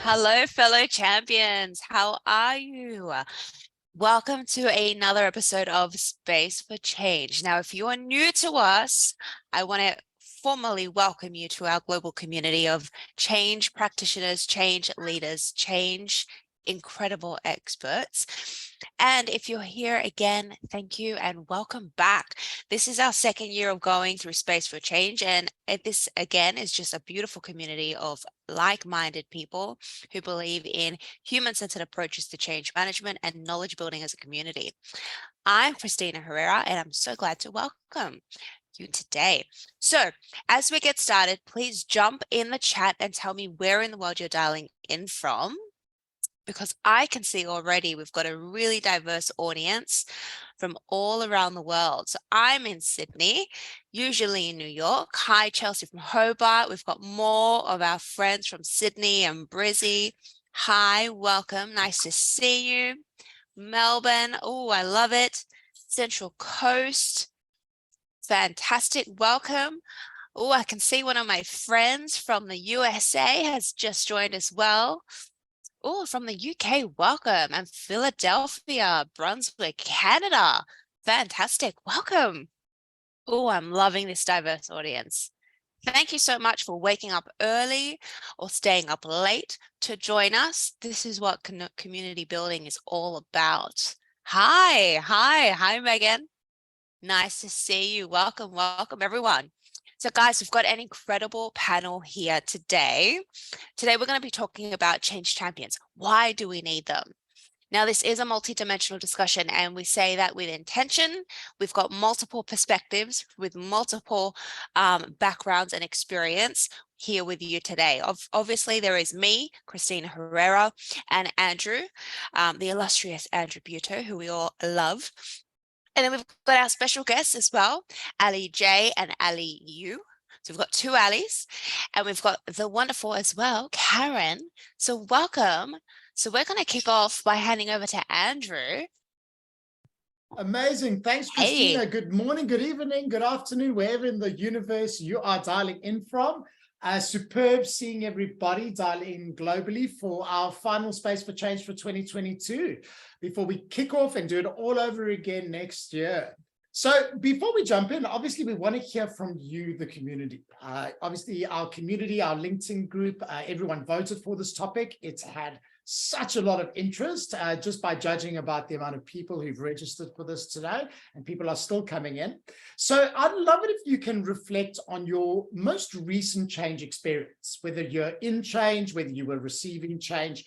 Hello, fellow champions. How are you? Welcome to another episode of Space for Change. Now, if you are new to us, I want to formally welcome you to our global community of change practitioners, change leaders, change incredible experts. And if you're here again, thank you and welcome back. This is our second year of going through Space for Change. And this, again, is just a beautiful community of like-minded people who believe in human-centered approaches to change management and knowledge building as a community. I'm Christina Herrera, and I'm so glad to welcome you today. So as we get started, please jump in the chat and tell me where in the world you're dialing in from, because I can see already we've got a really diverse audience from all around the world. So I'm in Sydney, usually in New York. Hi, Chelsea from Hobart. We've got more of our friends from Sydney and Brizzy. Hi, welcome. Nice to see you. Melbourne. Oh, I love it. Central Coast. Fantastic. Welcome. Oh, I can see one of my friends from the USA has just joined as well. Oh, from the UK, welcome. And Philadelphia, Brunswick, Canada. Fantastic. Welcome. Oh, I'm loving this diverse audience. Thank you so much for waking up early or staying up late to join us. This is what community building is all about. Hi, Megan. Nice to see you. Welcome, everyone. So guys, we've got an incredible panel here today. Today, we're going to be talking about change champions. Why do we need them? Now, this is a multidimensional discussion, and we say that with intention. We've got multiple perspectives with multiple backgrounds and experience here with you today. Obviously, there is me, Christina Herrera, and Andrew, the illustrious Andrew Buto, who we all love. And then we've got our special guests as well, Ali J and Ali U. So we've got two Alis, and we've got the wonderful as well, Karen. So welcome. So we're going to kick off by handing over to Andrew. Amazing. Thanks, Christina. Hey. Good morning, good evening, good afternoon, wherever in the universe you are dialing in from. Superb seeing everybody dial in globally for our final Space for Change for 2022 before we kick off and do it all over again next year. So before we jump in, obviously we want to hear from you, the community. Obviously our community, our LinkedIn group, everyone voted for this topic. It's had such a lot of interest just by judging about the amount of people who've registered for this today, and people are still coming in. So I'd love it if you can reflect on your most recent change experience, whether you're in change, whether you were receiving change,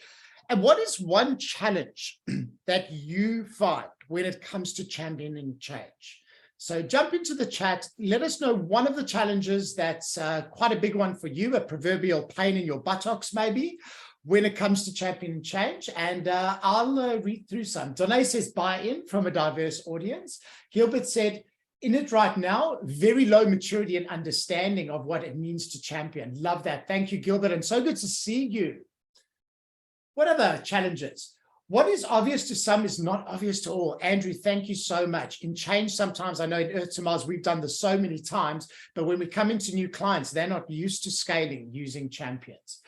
and what is one challenge that you find when it comes to championing change? So jump into the chat, let us know one of the challenges that's quite a big one for you, a proverbial pain in your buttocks maybe, when it comes to championing change, and I'll read through some. Donay says buy-in from a diverse audience. Gilbert said, in it right now, very low maturity and understanding of what it means to champion. Love that. Thank you, Gilbert, and so good to see you. What other challenges? What is obvious to some is not obvious to all. Andrew, thank you so much. In change, sometimes I know in Earth to Mars, we've done this so many times, but when we come into new clients, they're not used to scaling using champions.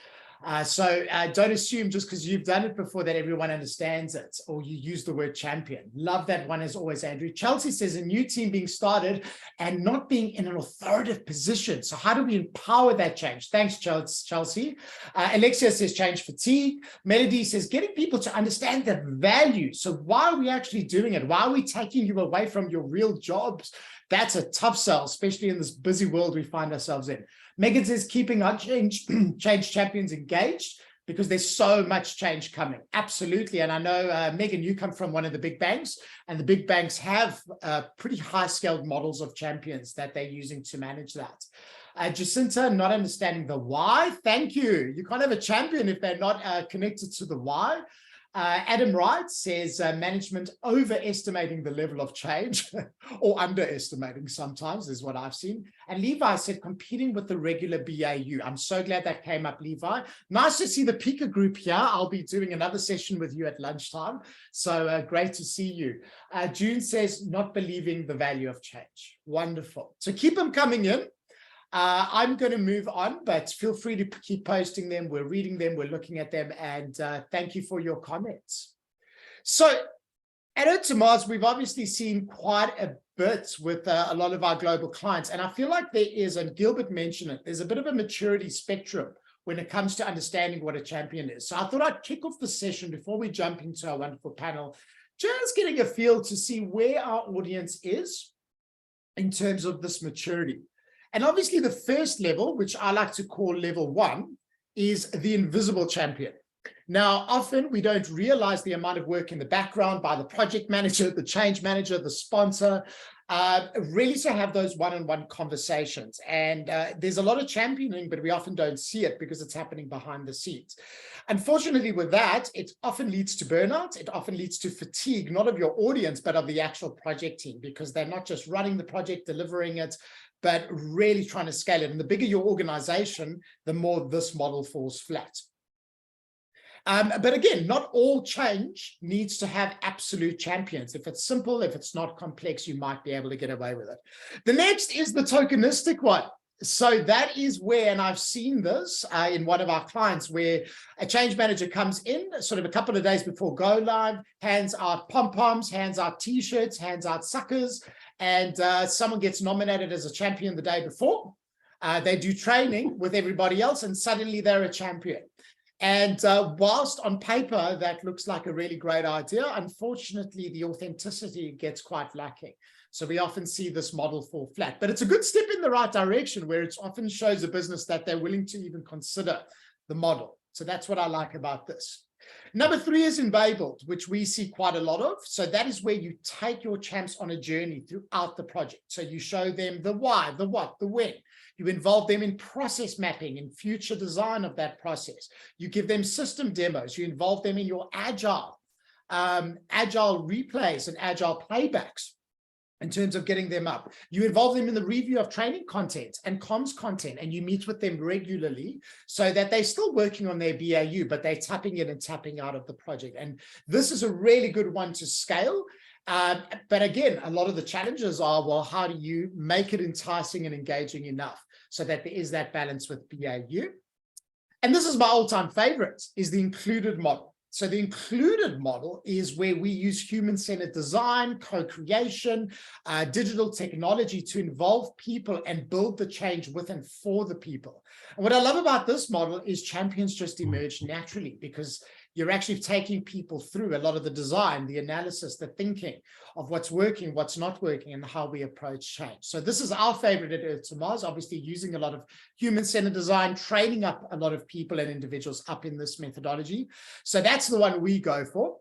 So don't assume just because you've done it before that everyone understands it, or you use the word champion. Love that one as always, Andrew. Chelsea says a new team being started and not being in an authoritative position. So how do we empower that change? Thanks, Chelsea. Alexia says change fatigue. Melody says getting people to understand the value. So why are we actually doing it? Why are we taking you away from your real jobs? That's a tough sell, especially in this busy world we find ourselves in. Megan says keeping our change champions engaged because there's so much change coming. Absolutely. And I know, Megan, you come from one of the big banks, and the big banks have pretty high-scaled models of champions that they're using to manage that. Jacinta, not understanding the why. Thank you. You can't have a champion if they're not connected to the why. Adam Wright says management overestimating the level of change or underestimating sometimes is what I've seen. And Levi said competing with the regular BAU. I'm so glad that came up, Levi. Nice to see the Pika group here. I'll be doing another session with you at lunchtime. So great to see you. June says not believing the value of change. Wonderful. So keep them coming in. I'm going to move on, but feel free to keep posting them. We're reading them, we're looking at them, and thank you for your comments. So at Tomás, we've obviously seen quite a bit with a lot of our global clients, and I feel like there is, and Gilbert mentioned it, there's a bit of a maturity spectrum when it comes to understanding what a champion is. So I thought I'd kick off the session before we jump into our wonderful panel, just getting a feel to see where our audience is in terms of this maturity. And obviously the first level, which I like to call level 1, is the invisible champion. Now, often we don't realize the amount of work in the background by the project manager, the change manager, the sponsor, really to have those one-on-one conversations. And there's a lot of championing, but we often don't see it because it's happening behind the scenes. Unfortunately, with that, it often leads to burnout. It often leads to fatigue, not of your audience, but of the actual project team, because they're not just running the project, delivering it, but really trying to scale it. And the bigger your organization, the more this model falls flat. But again, not all change needs to have absolute champions. If it's simple, if it's not complex, you might be able to get away with it. The next is the tokenistic one. So that is where, and I've seen this in one of our clients, where a change manager comes in sort of a couple of days before go live, hands out pom-poms, hands out t-shirts, hands out suckers, and someone gets nominated as a champion the day before. They do training with everybody else, and suddenly they're a champion. And whilst on paper, that looks like a really great idea, unfortunately, the authenticity gets quite lacking. So we often see this model fall flat, but it's a good step in the right direction, where it often shows a business that they're willing to even consider the model. So that's what I like about this. Number 3 is enabled, which we see quite a lot of. So that is where you take your champs on a journey throughout the project. So you show them the why, the what, the when. You involve them in process mapping and future design of that process. You give them system demos. You involve them in your agile replays and agile playbacks in terms of getting them up. You involve them in the review of training content and comms content, and you meet with them regularly so that they're still working on their BAU, but they're tapping in and tapping out of the project. And this is a really good one to scale. But again, a lot of the challenges are, well, how do you make it enticing and engaging enough so that there is that balance with BAU? And this is my all-time favorite, is the included model. So the included model is where we use human-centered design, co-creation, digital technology to involve people and build the change with and for the people. And what I love about this model is champions just emerge naturally, because you're actually taking people through a lot of the design, the analysis, the thinking of what's working, what's not working, and how we approach change. So this is our favorite at Tomás, obviously using a lot of human-centered design, training up a lot of people and individuals up in this methodology. So that's the one we go for.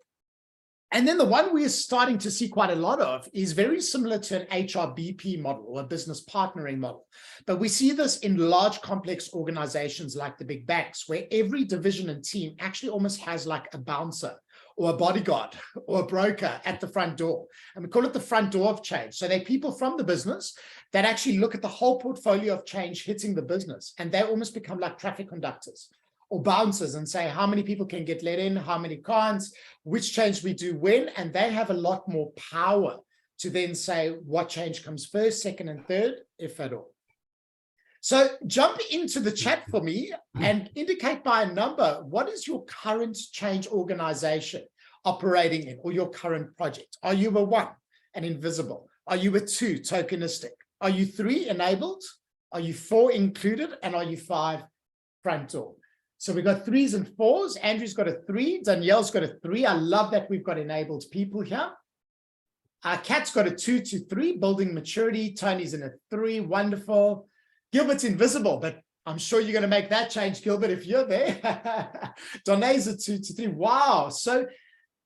And then the one we're starting to see quite a lot of is very similar to an HRBP model, or a business partnering model. But we see this in large, complex organizations like the big banks, where every division and team actually almost has like a bouncer or a bodyguard or a broker at the front door. And we call it the front door of change. So they're people from the business that actually look at the whole portfolio of change hitting the business, and they almost become like traffic conductors or bouncers and say how many people can get let in, how many can't, which change we do when, and they have a lot more power to then say what change comes first, second, and third, if at all. So jump into the chat for me and indicate by a number, what is your current change organization operating in, or your current project? Are you a 1, an invisible? Are you a 2, tokenistic? Are you 3, enabled? Are you 4, included? And are you 5, front door? So we've got 3s and 4s. Andrew's got a 3. Danielle's got a 3. I love that we've got enabled people here. Kat's got a 2 to 3, building maturity. Tony's in a 3, wonderful. Gilbert's invisible, but I'm sure you're going to make that change, Gilbert, if you're there. Donae's a 2 to 3. Wow. So,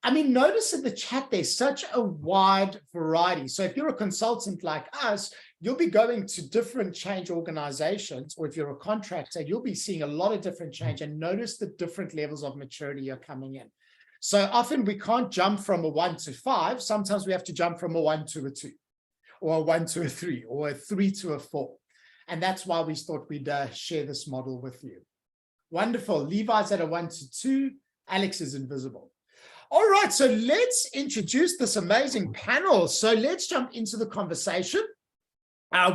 I mean, notice in the chat, there's such a wide variety. So if you're a consultant like us, you'll be going to different change organizations, or if you're a contractor, you'll be seeing a lot of different change, and notice the different levels of maturity are coming in. So often we can't jump from a 1 to 5. Sometimes we have to jump from a 1 to a 2, or a 1 to a 3, or a 3 to a 4. And that's why we thought we'd share this model with you. Wonderful. Levi's at a 1 to 2. Alex is invisible. All right, so let's introduce this amazing panel. So let's jump into the conversation.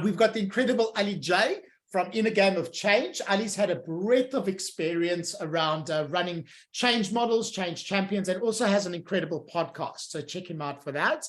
We've got the incredible Ali J from Inner Game of Change. Ali's had a breadth of experience around running change models, change champions, and also has an incredible podcast. So check him out for that.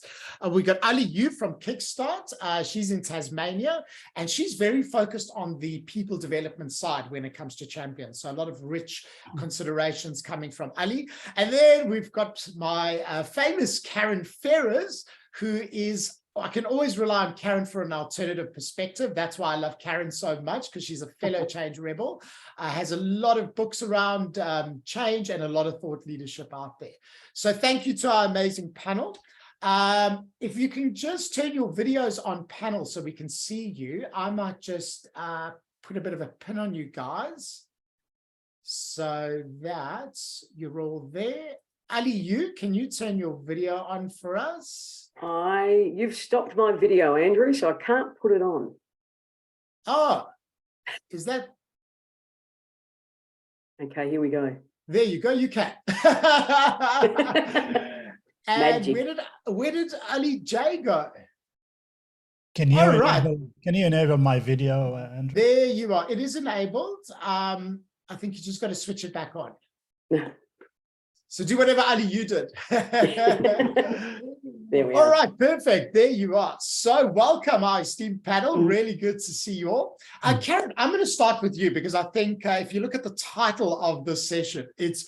We got Ali Yu from Kickstart. She's in Tasmania, and she's very focused on the people development side when it comes to champions. So a lot of rich considerations coming from Ali. And then we've got my famous Karen Ferrers, who is, I can always rely on Karen for an alternative perspective. That's why I love Karen so much, because she's a fellow change rebel, has a lot of books around change and a lot of thought leadership out there. So thank you to our amazing panel. If you can just turn your videos on panel so we can see you, I might just put a bit of a pin on you guys so that you're all there. Ali Yu, can you turn your video on for us? You've stopped my video, Andrew, so I can't put it on. Oh, is that? Okay, here we go. There you go, you can. And Magic. where did Ali J go? Can you, right. Can you enable my video, Andrew? There you are. It is enabled. I think you just got to switch it back on. So do whatever Ali you did. There we All are. right, perfect. There you are. So welcome, our esteemed panel. Really good to see you all. Karen, I'm going to start with you because I think if you look at the title of this session, it's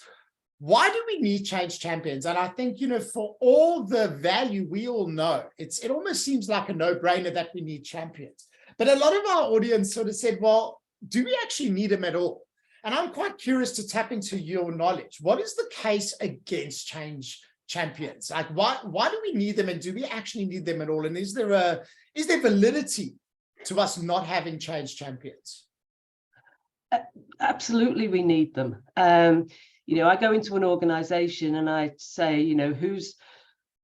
why do we need change champions? And I think, you know, for all the value we all know, it almost seems like a no-brainer that we need champions. But a lot of our audience sort of said, well, do we actually need them at all? And I'm quite curious to tap into your knowledge. What is the case against change champions? Like, why do we need them, and do we actually need them at all? And is there validity to us not having change champions? Absolutely, we need them. You know, I go into an organization and I say, you know,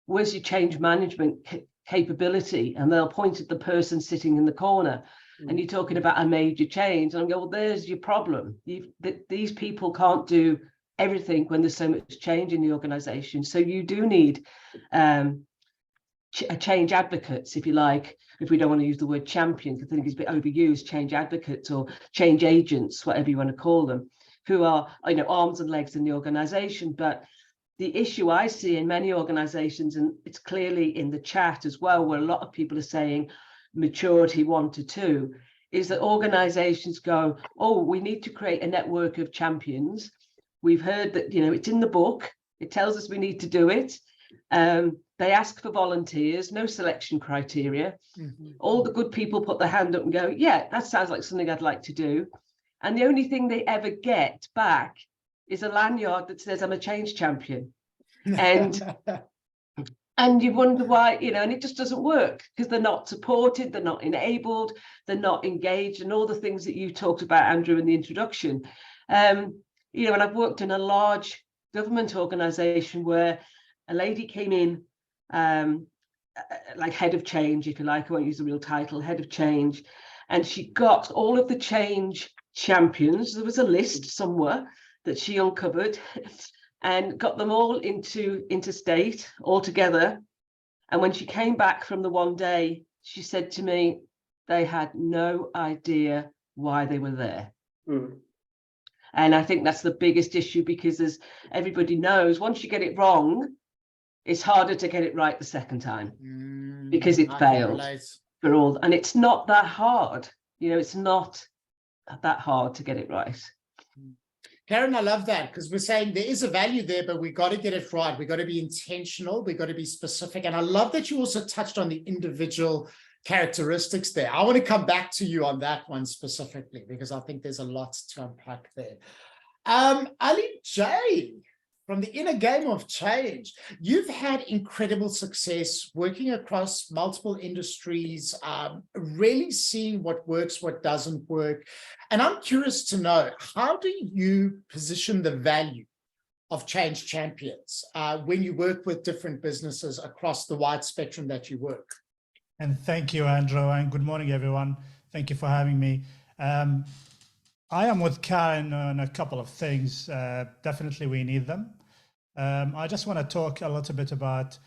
where's your change management capability? And they'll point at the person sitting in the corner. And you're talking about a major change, and I go, well, there's your problem. These people can't do everything when there's so much change in the organization. So you do need change advocates, if you like, if we don't want to use the word champion, because I think it's a bit overused, change advocates or change agents, whatever you want to call them, who are, you know, arms and legs in the organization. But the issue I see in many organizations, and it's clearly in the chat as well, where a lot of people are saying maturity 1 to 2, is that organizations go, oh, we need to create a network of champions. We've heard that, you know, it's in the book, it tells us we need to do it. They ask for volunteers, no selection criteria. All the good people put their hand up and go, yeah, that sounds like something I'd like to do. And the only thing they ever get back is a lanyard that says I'm a change champion. And you wonder why, you know, and it just doesn't work because they're not supported, they're not enabled, they're not engaged, and all the things that you talked about, Andrew, in the introduction. You know, and I've worked in a large government organization where a lady came in, like head of change, if you like, I won't use the real title, head of change, and she got all of the change champions. There was a list somewhere that she uncovered and got them all interstate all together. And when she came back from the one day, she said to me, they had no idea why they were there. And I think that's the biggest issue, because as everybody knows, once you get it wrong, it's harder to get it right the second time because it failed for all. And it's not that hard. You know, it's not that hard to get it right. Karen, I love that, because we're saying there is a value there, but we got to get it right. We got to be intentional. We got to be specific. And I love that you also touched on the individual characteristics there. I want to come back to you on that one specifically, because I think there's a lot to unpack there. Ali J, from the Inner Game of Change, you've had incredible success working across multiple industries, really seeing what works, what doesn't work. And I'm curious to know, how do you position the value of change champions when you work with different businesses across the wide spectrum that you work? And thank you, Andrew, and good morning, everyone. Thank you for having me. I am with Karen on a couple of things. Definitely we need them. I just want to talk a little bit about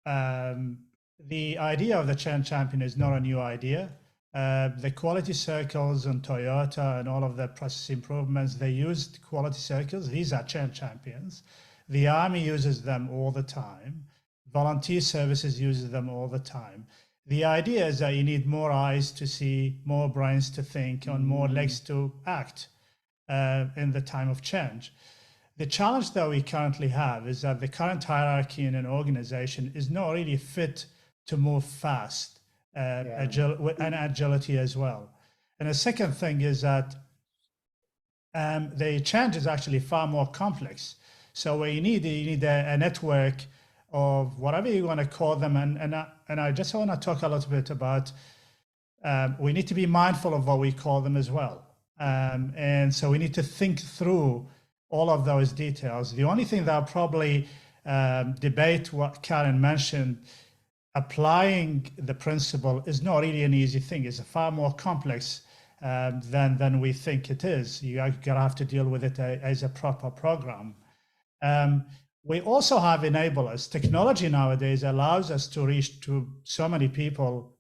the idea of the change champion is not a new idea. The quality circles and Toyota and all of the process improvements, they used quality circles. These are change champions. The army uses them all the time. Volunteer services uses them all the time. The idea is that you need more eyes to see, more brains to think, and more legs to act in the time of change. The challenge that we currently have is that the current hierarchy in an organization is not really fit to move fast, and agility as well. And the second thing is that the change is actually far more complex. So what you need a network of whatever you want to call them. And I just want to talk a little bit about, we need to be mindful of what we call them as well. And so we need to think through all of those details. The only thing that I'll probably debate what Karen mentioned, applying the principle is not really an easy thing. It's far more complex than we think it is. You're going to have to deal with it as a proper program. We also have enablers. Technology nowadays allows us to reach to so many people,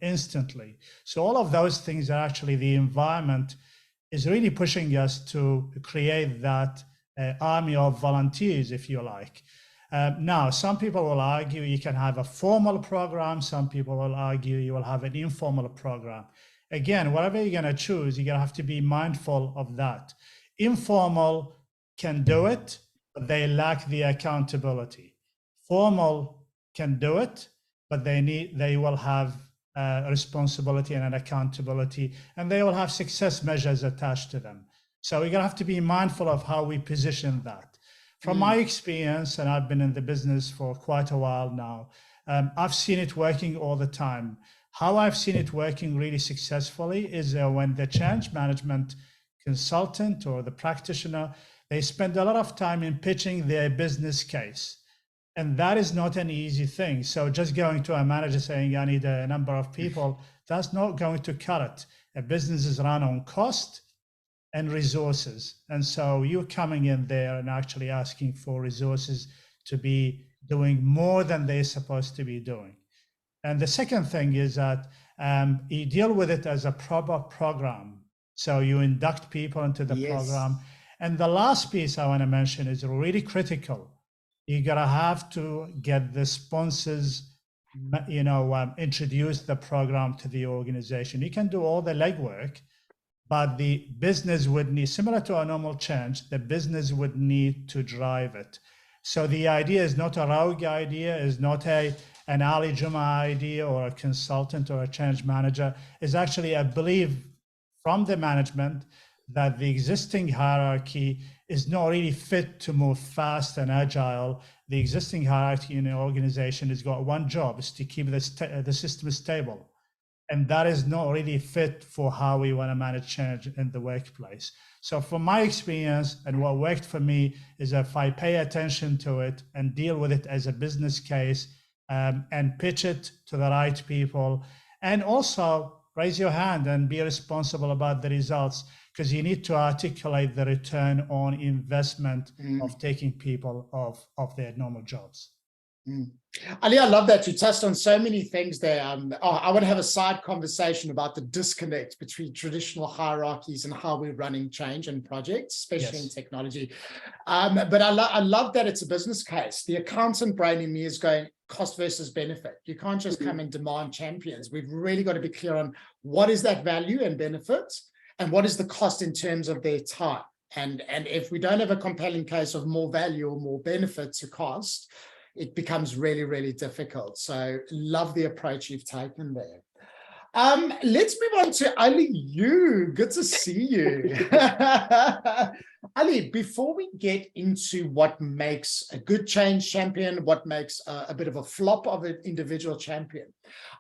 instantly. So all of those things are actually, the environment is really pushing us to create that army of volunteers, if you like. Now, some people will argue you can have a formal program. Some people will argue you will have an informal program. Again, whatever you're going to choose, you're going to have to be mindful of that. Informal can do it, but they lack the accountability. Formal can do it, but they will have a responsibility and an accountability, and they will have success measures attached to them. So we're going to have to be mindful of how we position that. From my experience, and I've been in the business for quite a while now, I've seen it working all the time. How I've seen it working really successfully is when the change management consultant or the practitioner, they spend a lot of time in pitching their business case. And that is not an easy thing. So just going to a manager saying, I need a number of people, that's not going to cut it. A business is run on cost and resources. And so you're coming in there and actually asking for resources to be doing more than they're supposed to be doing. And the second thing is that you deal with it as a proper program. So you induct people into the program. And the last piece I want to mention is really critical. You're going to have to get the sponsors, introduce the program to the organization. You can do all the legwork, but the business would need, similar to a normal change, the business would need to drive it. So the idea is not a rogue idea, is not an Ali Juma idea or a consultant or a change manager. Is actually, I believe, from the management that the existing hierarchy is not really fit to move fast and agile. The existing hierarchy in an organization has got one job, is to keep the system stable. And that is not really fit for how we want to manage change in the workplace. So from my experience, and what worked for me, is if I pay attention to it and deal with it as a business case, and pitch it to the right people, and also raise your hand and be responsible about the results, because you need to articulate the return on investment of taking people off their normal jobs. Ali, I love that you touched on so many things there. I want to have a side conversation about the disconnect between traditional hierarchies and how we're running change and projects, especially in technology. But I love that it's a business case. The accountant brain in me is going cost versus benefit. You can't just come and demand champions. We've really got to be clear on what is that value and benefit, and what is the cost in terms of their time. And if we don't have a compelling case of more value or more benefit to cost, it becomes really, really difficult. So love the approach you've taken there. Let's move on to Ali. Good to see you. Ali, before we get into what makes a good change champion, what makes a bit of a flop of an individual champion,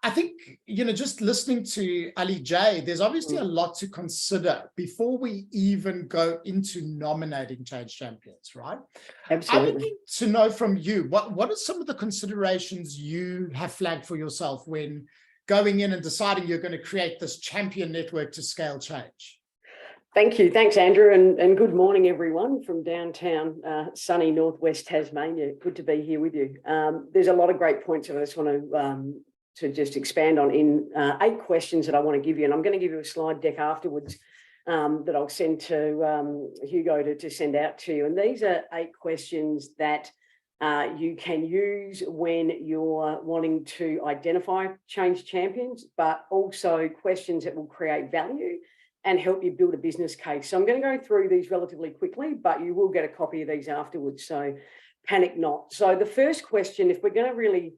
I think, just listening to Ali J, there's obviously a lot to consider before we even go into nominating change champions, right? Absolutely. I'm looking to know from you, what are some of the considerations you have flagged for yourself when going in and deciding you're going to create this champion network to scale change? Thank you. Thanks, Andrew. And good morning, everyone from downtown, sunny northwest Tasmania. Good to be here with you. There's a lot of great points I just want to just expand on in 8 questions that I want to give you. And I'm going to give you a slide deck afterwards that I'll send to Hugo to send out to you. And these are 8 questions that you can use when you're wanting to identify change champions, but also questions that will create value and help you build a business case. So I'm going to go through these relatively quickly, but you will get a copy of these afterwards, so panic not. So the first question, if we're going to really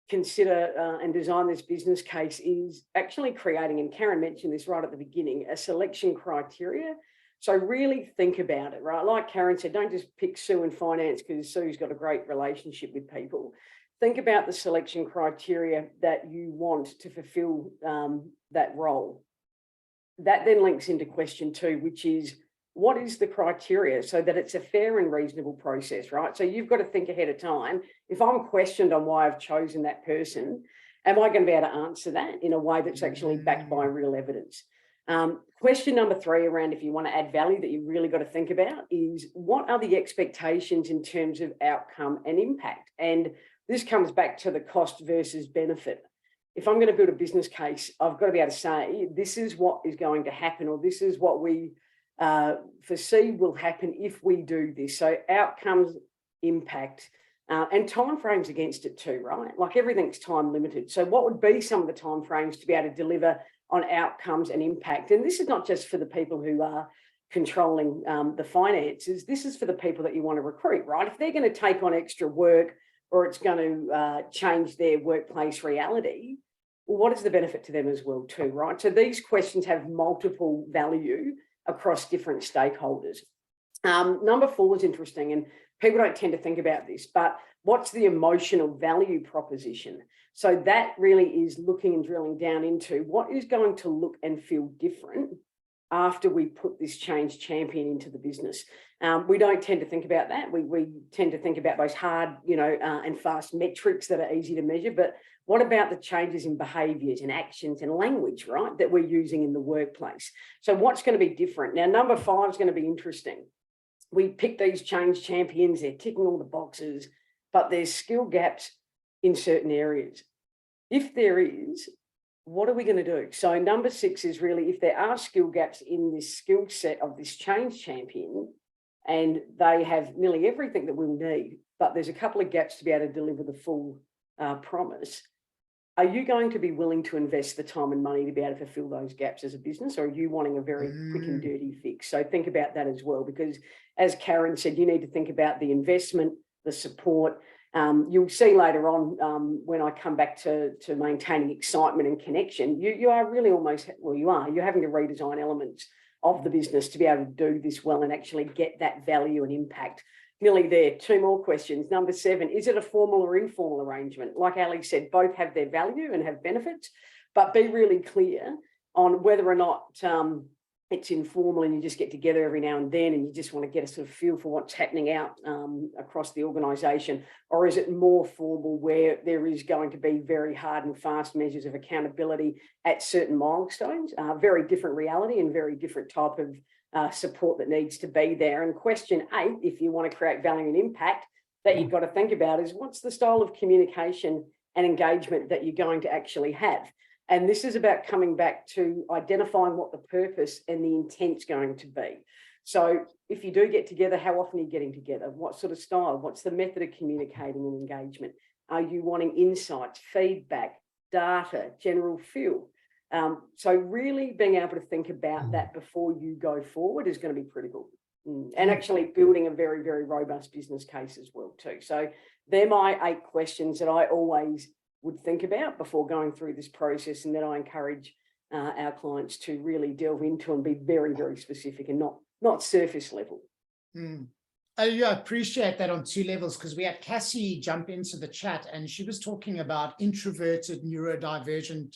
consider and design this business case, is actually creating, and Karen mentioned this right at the beginning, a selection criteria. So really think about it, right? Like Karen said, don't just pick Sue in finance because Sue's got a great relationship with people. Think about the selection criteria that you want to fulfill that role. That then links into question 2, which is, what is the criteria so that it's a fair and reasonable process, right? So you've got to think ahead of time. If I'm questioned on why I've chosen that person, am I going to be able to answer that in a way that's actually backed by real evidence? Question number 3 around, if you want to add value, that you really got to think about is, what are the expectations in terms of outcome and impact? And this comes back to the cost versus benefit. If I'm going to build a business case, I've got to be able to say, this is what is going to happen, or this is what we foresee will happen if we do this. So outcomes, impact, and timeframes against it too, right? Like everything's time limited. So what would be some of the timeframes to be able to deliver on outcomes and impact? And this is not just for the people who are controlling the finances. This is for the people that you want to recruit, right? If they're going to take on extra work, or it's going to change their workplace reality, well, what is the benefit to them as well too, right? So these questions have multiple value across different stakeholders. Number 4 is interesting, and people don't tend to think about this, but what's the emotional value proposition? So that really is looking and drilling down into what is going to look and feel different after we put this change champion into the business. We don't tend to think about that. We tend to think about those hard, and fast metrics that are easy to measure, but what about the changes in behaviours and actions and language, right, that we're using in the workplace? So what's going to be different? Now, number 5 is going to be interesting. We pick these change champions, they're ticking all the boxes, but there's skill gaps in certain areas. If there is, what are we going to do? So number 6 is really, if there are skill gaps in this skill set of this change champion, and they have nearly everything that we'll need, but there's a couple of gaps to be able to deliver the full promise, are you going to be willing to invest the time and money to be able to fulfill those gaps as a business, or are you wanting a very quick and dirty fix? So think about that as well, because as Karen said, you need to think about the investment, the support. You'll see later on when I come back to maintaining excitement and connection, you are really almost, well, you're having to redesign elements of the business to be able to do this well and actually get that value and impact. Nearly there. 2 more questions. Number 7, is it a formal or informal arrangement? Like Ali said, both have their value and have benefits, but be really clear on whether or not it's informal and you just get together every now and then and you just want to get a sort of feel for what's happening out across the organisation, or is it more formal where there is going to be very hard and fast measures of accountability at certain milestones, very different reality and very different type of support that needs to be there. And question 8, if you want to create value and impact, that you've got to think about is, what's the style of communication and engagement that you're going to actually have? And this is about coming back to identifying what the purpose and the intent's going to be. So if you do get together, how often are you getting together? What sort of style? What's the method of communicating and engagement? Are you wanting insights, feedback, data, general feel? So really being able to think about that before you go forward is going to be critical. And actually building a very, very robust business case as well too. So they're my 8 questions that I always would think about before going through this process, and that I encourage our clients to really delve into and be very, very specific and not surface level. I appreciate that on 2 levels, because we had Cassie jump into the chat and she was talking about introverted, neurodivergent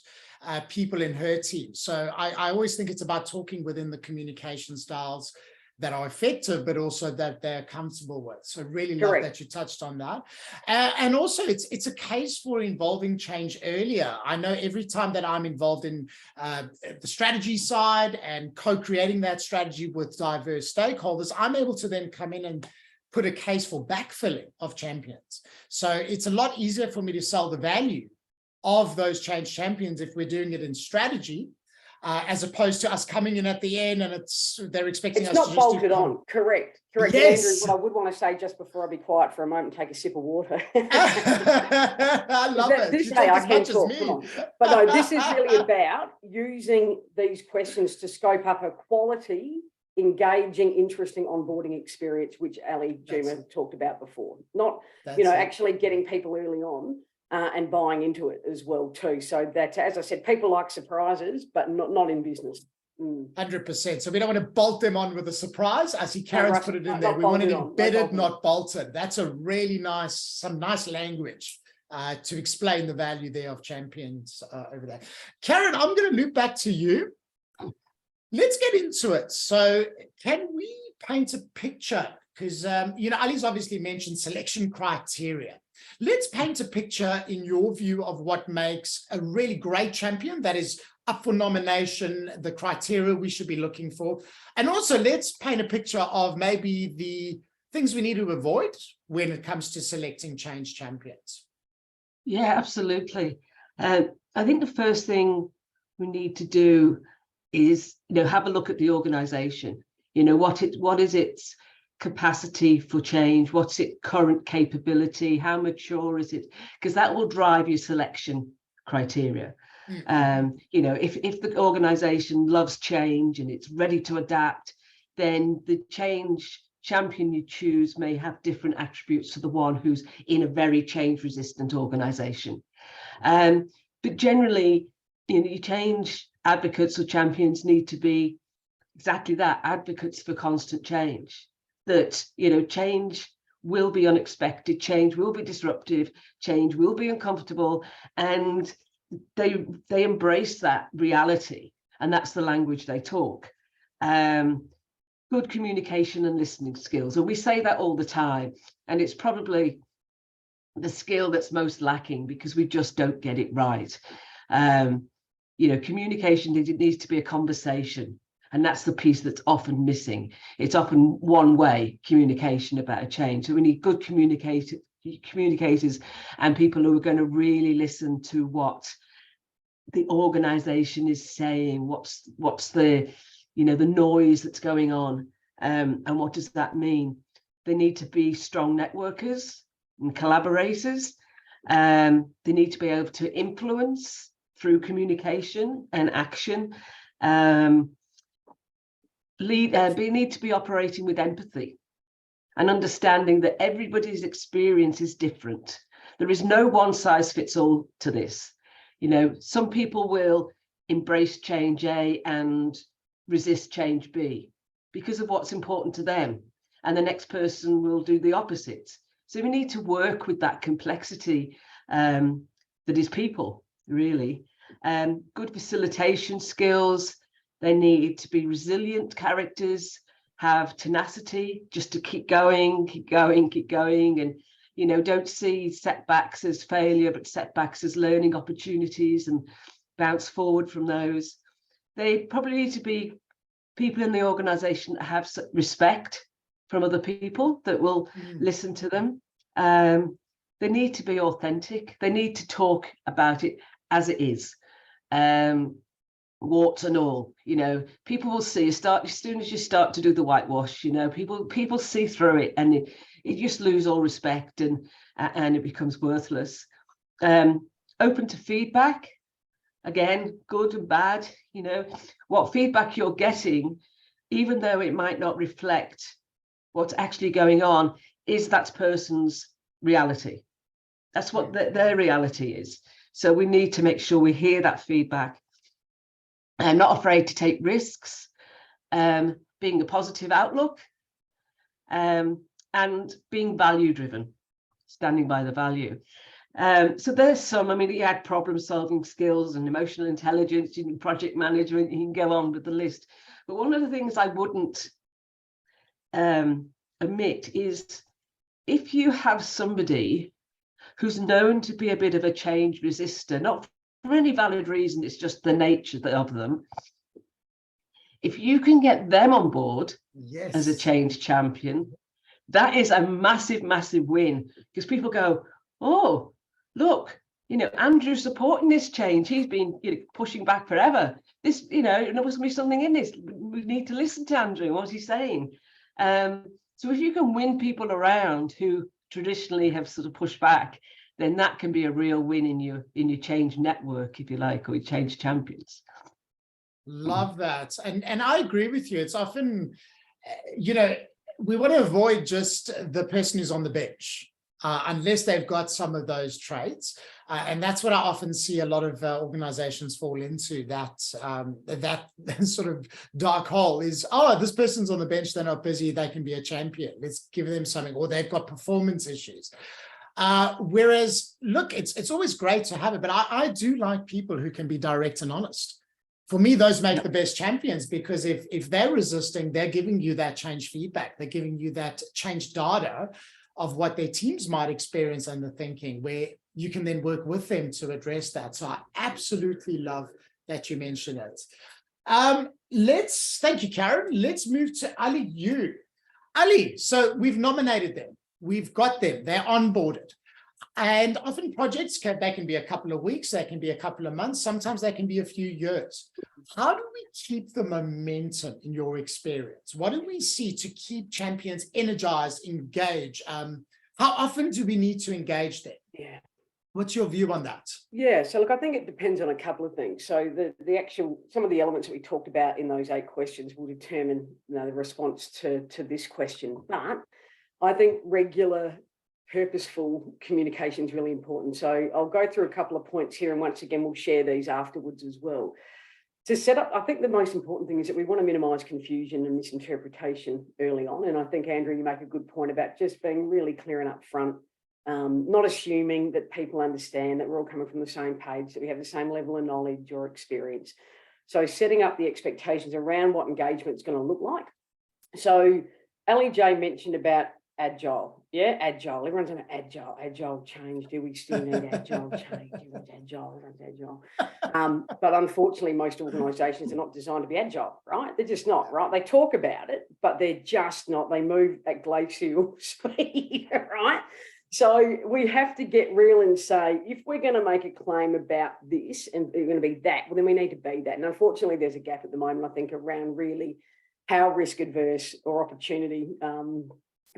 people in her team. So I always think it's about talking within the communication styles that are effective, but also that they're comfortable with. So really love that you touched on that. And also it's a case for involving change earlier. I know every time that I'm involved in the strategy side and co-creating that strategy with diverse stakeholders, I'm able to then come in and put a case for backfilling of champions. So it's a lot easier for me to sell the value of those change champions if we're doing it in strategy, as opposed to us coming in at the end and they're expecting us to just It's not bolted on. Correct. Yes. Andrew, what I would want to say just before I be quiet for a moment and take a sip of water. I love it. This You day talk I as can much as talk. me. Come on. But no, this is really about using these questions to scope up a quality, engaging, interesting onboarding experience, which Ali Juma talked about before. Not, actually getting people early on and buying into it as well too. So that, as I said, people like surprises, but not in business. 100%. So we don't want to bolt them on with a surprise. I see Karen's put it in there. We want it embedded, not bolted. That's a really some nice language to explain the value there of champions over there. Karen, I'm going to loop back to you. Let's get into it. So can we paint a picture? Because, Ali's obviously mentioned selection criteria. Let's paint a picture in your view of what makes a really great champion that is up for nomination, the criteria we should be looking for. And also let's paint a picture of maybe the things we need to avoid when it comes to selecting change champions. Yeah, absolutely. I think the first thing we need to do is, have a look at the organization. What is its capacity for change? What's its current capability? How mature is it? Because that will drive your selection criteria. If the organization loves change and it's ready to adapt, then the change champion you choose may have different attributes to the one who's in a very change resistant organization. But generally, your change advocates or champions need to be exactly that, advocates for constant change. That, change will be unexpected, change will be disruptive, change will be uncomfortable, and they embrace that reality, and that's the language they talk. Good communication and listening skills, and we say that all the time, and it's probably the skill that's most lacking because we just don't get it right. Communication, it needs to be a conversation, and that's the piece that's often missing. It's often one-way communication about a change, so we need good communicators and people who are going to really listen to what the organization is saying, what's the the noise that's going on, and what does that mean. They need to be strong networkers and collaborators. They need to be able to influence through communication and action. They need to be operating with empathy and understanding that everybody's experience is different. There is no one size fits all to this. Some people will embrace change A and resist change B because of what's important to them, and the next person will do the opposite. So we need to work with that complexity that is people, really. Good facilitation skills. They need to be resilient characters, have tenacity just to keep going, and don't see setbacks as failure, but setbacks as learning opportunities and bounce forward from those. They probably need to be people in the organization that have respect from other people that will listen to them. They need to be authentic. They need to talk about it as it is. Warts and all, people will see as soon as you start to do the whitewash, people see through it, and you just lose all respect, and it becomes worthless. Open to feedback, again, good and bad. What feedback you're getting, even though it might not reflect what's actually going on, is that person's reality. That's what their reality is. So we need to make sure we hear that feedback. I'm not afraid to take risks, being a positive outlook, and being value driven, standing by the value. So there's some, you had problem solving skills and emotional intelligence, project management, you can go on with the list. But one of the things I wouldn't omit is if you have somebody who's known to be a bit of a change resistor, not for any valid reason, it's just the nature of them. If you can get them on board as a change champion, that is a massive, massive win, because people go, oh, look, Andrew's supporting this change. He's been pushing back forever. This, there must be something in this. We need to listen to Andrew. What's he saying? So if you can win people around who traditionally have sort of pushed back, then that can be a real win in your change network, if you like, or your change champions. Love that. And I agree with you. It's often, we want to avoid just the person who's on the bench, unless they've got some of those traits. And that's what I often see a lot of organizations fall into, that sort of dark hole is, this person's on the bench, they're not busy, they can be a champion. Let's give them something, or they've got performance issues. Whereas, look, it's always great to have it, but I do like people who can be direct and honest. For me, those make the best champions, because if they're resisting, they're giving you that change feedback. They're giving you that change data of what their teams might experience and the thinking, where you can then work with them to address that. So I absolutely love that you mentioned it. Thank you, Karen. Let's move to Ali. Ali, so we've nominated them. We've got them. They're onboarded. And often projects they can be a couple of weeks, they can be a couple of months, sometimes they can be a few years. How do we keep the momentum in your experience? What do we see to keep champions energized, engaged? How often do we need to engage them? Yeah. What's your view on that? Yeah, so look, I think it depends on a couple of things. So some of the elements that we talked about in those 8 questions will determine the response to this question. But I think regular, purposeful communication is really important. So I'll go through a couple of points here, and once again, we'll share these afterwards as well. To set up, I think the most important thing is that we want to minimise confusion and misinterpretation early on. And I think, Andrew, you make a good point about just being really clear and upfront, not assuming that people understand that we're all coming from the same page, that we have the same level of knowledge or experience. So setting up the expectations around what engagement is going to look like. So Ali J mentioned about agile. Yeah, agile. Everyone's on agile change. Do we still need agile change? Everyone's agile. But unfortunately, most organisations are not designed to be agile, right? They're just not, right? They talk about it, but they're just not. They move at glacial speed, right? So we have to get real and say, if we're going to make a claim about this and we're going to be that, well, then we need to be that. And unfortunately, there's a gap at the moment, I think, around really how risk adverse or opportunity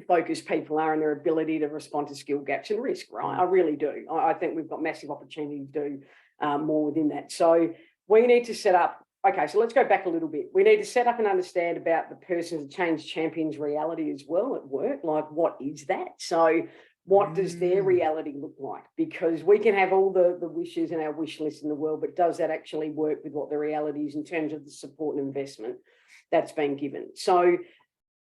focused people are and their ability to respond to skill gaps and risk, right? I really do. I think we've got massive opportunity to do more within that. So we need to set up, okay, so let's go back a little bit. We need to set up and understand about the person's change champion's reality as well at work. Like, what is that? So what does their reality look like? Because we can have all the wishes and our wish list in the world, but does that actually work with what the reality is in terms of the support and investment that's been given? So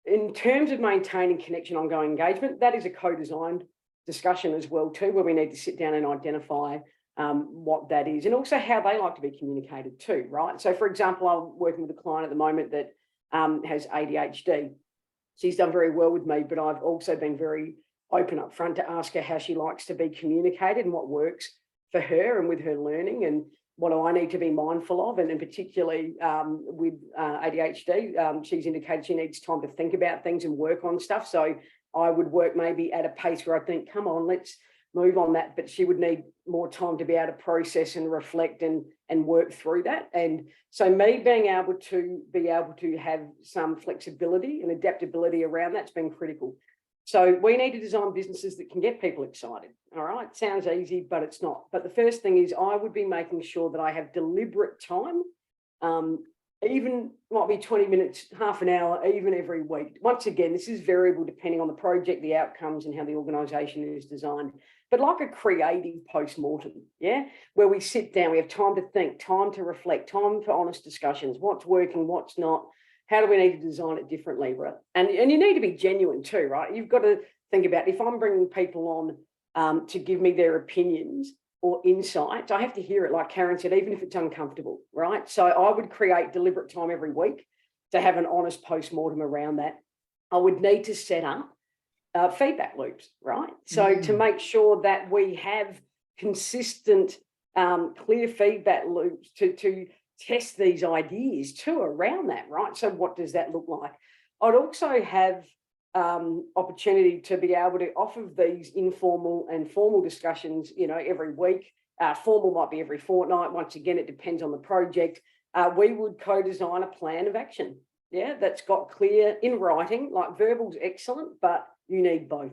in terms of maintaining connection, ongoing engagement, that is a co-designed discussion as well too, where we need to sit down and identify what that is, and also how they like to be communicated too, right? So for example, I'm working with a client at the moment that has ADHD. She's done very well with me, but I've also been very open up front to ask her how she likes to be communicated and what works for her and with her learning, and what do I need to be mindful of. And particularly with ADHD, she's indicated she needs time to think about things and work on stuff. So I would work maybe at a pace where I think, come on, let's move on that. But she would need more time to be able to process and reflect and work through that. And so me being able to have some flexibility and adaptability around that's been critical. So we need to design businesses that can get people excited. All right, sounds easy, but it's not. But the first thing is I would be making sure that I have deliberate time, even might be 20 minutes, half an hour, even every week. Once again, this is variable depending on the project, the outcomes, and how the organisation is designed. But like a creative post-mortem, yeah, where we sit down, we have time to think, time to reflect, time for honest discussions, what's working, what's not. How do we need to design it differently, right? And you need to be genuine too, right? You've got to think about, if I'm bringing people on to give me their opinions or insights, I have to hear it, like Karen said, even if it's uncomfortable, right? So I would create deliberate time every week to have an honest post-mortem around that. I would need to set up feedback loops, right? So to make sure that we have consistent, clear feedback loops to test these ideas too around that, right? So what does that look like? I'd also have opportunity to be able to offer these informal and formal discussions, every week Formal might be every fortnight. Once again, it depends on the project. We would co-design a plan of action. Yeah, that's got clear in writing, like verbal's excellent, but you need both.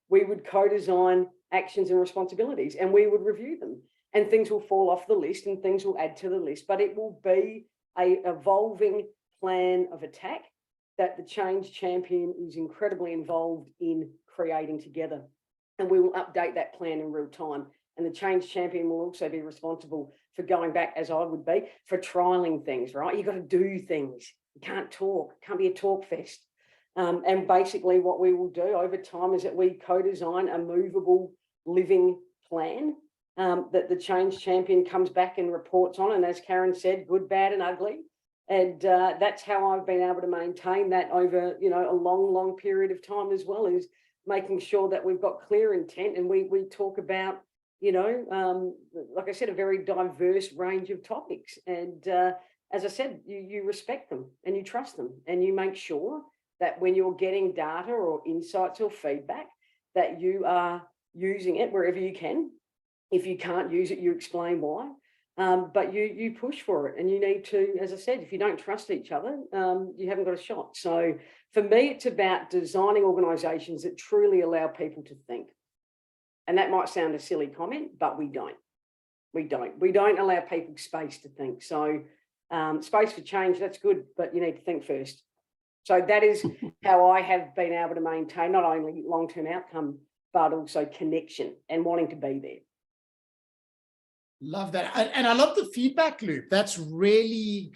We would co-design actions and responsibilities, and we would review them, and things will fall off the list and things will add to the list, but it will be a evolving plan of attack that the change champion is incredibly involved in creating together. And we will update that plan in real time. And the change champion will also be responsible for going back, as I would be, for trialing things, right? You've got to do things. You can't talk, it can't be a talk fest. And basically what we will do over time is that we co-design a movable living plan that the change champion comes back and reports on. And as Karen said, good, bad and ugly. And that's how I've been able to maintain that over, you know, a long, long period of time as well, is making sure that we've got clear intent. And we talk about, you know, like I said, a very diverse range of topics. And as I said, you respect them and you trust them, and you make sure that when you're getting data or insights or feedback, that you are using it wherever you can. If you can't use it, you explain why. But you push for it, and you need to, as I said, if you don't trust each other, you haven't got a shot. So for me, it's about designing organisations that truly allow people to think. And that might sound a silly comment, but we don't. We don't allow people space to think. So space for change, that's good, but you need to think first. So that is how I have been able to maintain not only long-term outcome, but also connection and wanting to be there. Love that. And I love the feedback loop. That's really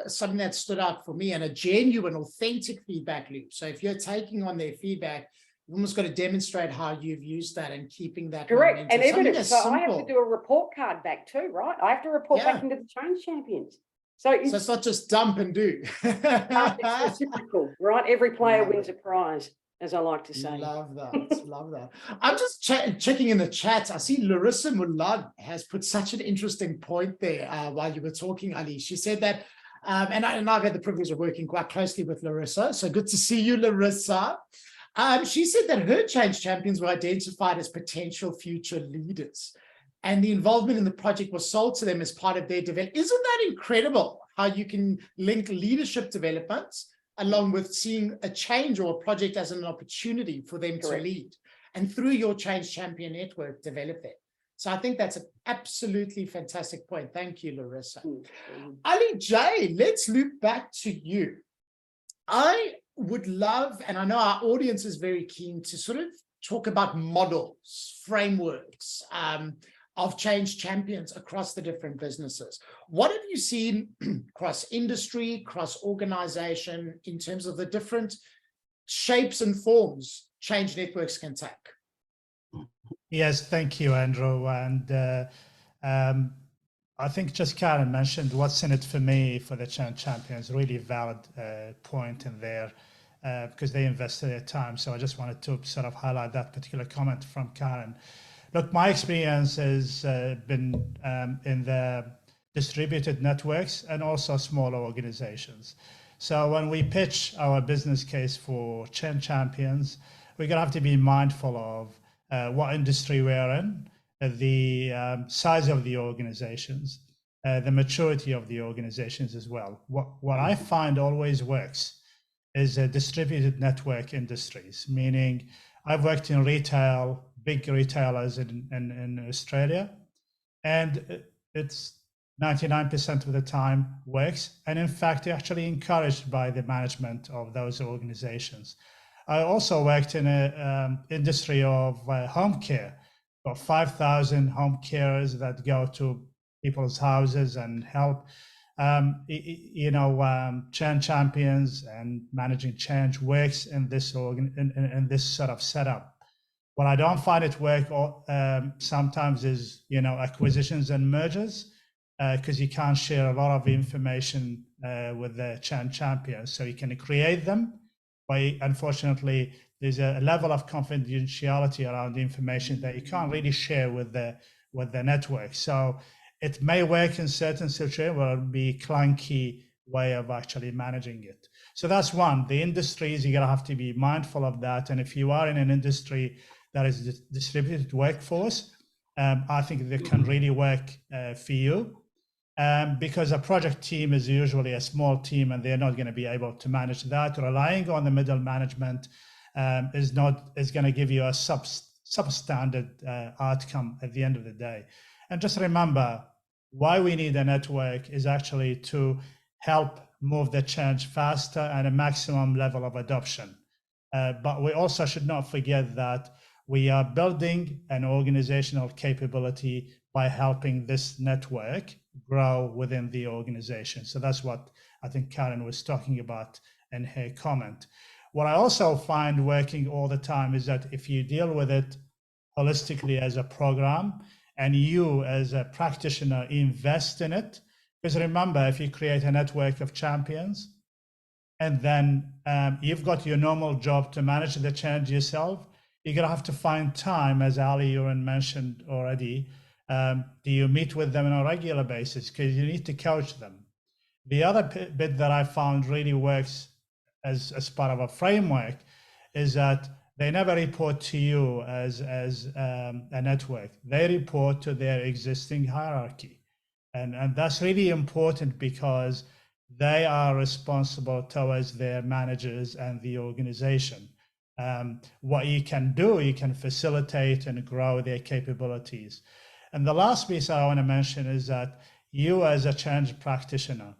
something that stood out for me, and a genuine, authentic feedback loop. So if you're taking on their feedback, you've almost got to demonstrate how you've used that and keeping that. Correct. And evidence. So simple. I have to do a report card back too, right? I have to report back into the change champions. So it's not just dump and do. It's reciprocal, right? Every player wins a prize, as I like to say. Love that. Love that. I'm just checking in the chat. I see Larissa Mulad has put such an interesting point there while you were talking, Ali. She said that, and I've had the privilege of working quite closely with Larissa. So good to see you, Larissa. She said that her change champions were identified as potential future leaders, and the involvement in the project was sold to them as part of their development. Isn't that incredible how you can link leadership development along with seeing a change or a project as an opportunity for them to lead, and through your change champion network, develop it. So I think that's an absolutely fantastic point. Thank you, Larissa. Ali J, let's loop back to you. I would love, and I know our audience is very keen to sort of talk about models, frameworks, of change champions across the different businesses. What have you seen across industry, cross organization, in terms of the different shapes and forms change networks can take? Yes, thank you, Andrew. And I think just Karen mentioned what's in it for me for the change champions, really valid point in there, because they invested their time. So I just wanted to sort of highlight that particular comment from Karen. Look, my experience has been in the distributed networks and also smaller organizations. So when we pitch our business case for change champions, we're going to have to be mindful of what industry we're in, the size of the organizations, the maturity of the organizations as well. What I find always works is distributed network industries, meaning I've worked in retail, big retailers in Australia, and it's 99% of the time works. And in fact, they're actually encouraged by the management of those organizations. I also worked in an industry of home care, about 5,000 home carers that go to people's houses and help, change champions, and managing change works in this in this sort of setup. What I don't find it work sometimes is, acquisitions and mergers, because you can't share a lot of information with the change champions. So you can create them, but unfortunately, there's a level of confidentiality around the information that you can't really share with the network. So it may work in certain situations, but it'll be a clunky way of actually managing it. So that's one. The industries, you're going to have to be mindful of that. And if you are in an industry that is distributed workforce, I think they can really work for you. Because a project team is usually a small team and they're not going to be able to manage that. Relying on the middle management is going to give you a substandard outcome at the end of the day. And just remember, why we need a network is actually to help move the change faster and a maximum level of adoption. But we also should not forget that we are building an organizational capability by helping this network grow within the organization. So that's what I think Karen was talking about in her comment. What I also find working all the time is that if you deal with it holistically as a program and you as a practitioner invest in it, because remember, if you create a network of champions and then you've got your normal job to manage the change yourself, you're going to have to find time, as Ali Uren mentioned already. Do you meet with them on a regular basis? Because you need to coach them. The other bit that I found really works as part of a framework is that they never report to you as a network. They report to their existing hierarchy. And that's really important because they are responsible towards their managers and the organization. What you can do, you can facilitate and grow their capabilities. And the last piece I want to mention is that you as a change practitioner,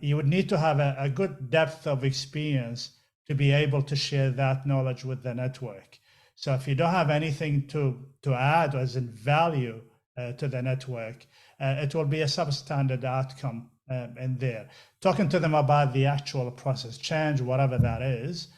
you would need to have a good depth of experience to be able to share that knowledge with the network. So if you don't have anything to add as in value to the network, it will be a substandard outcome in there. Talking to them about the actual process change, whatever that is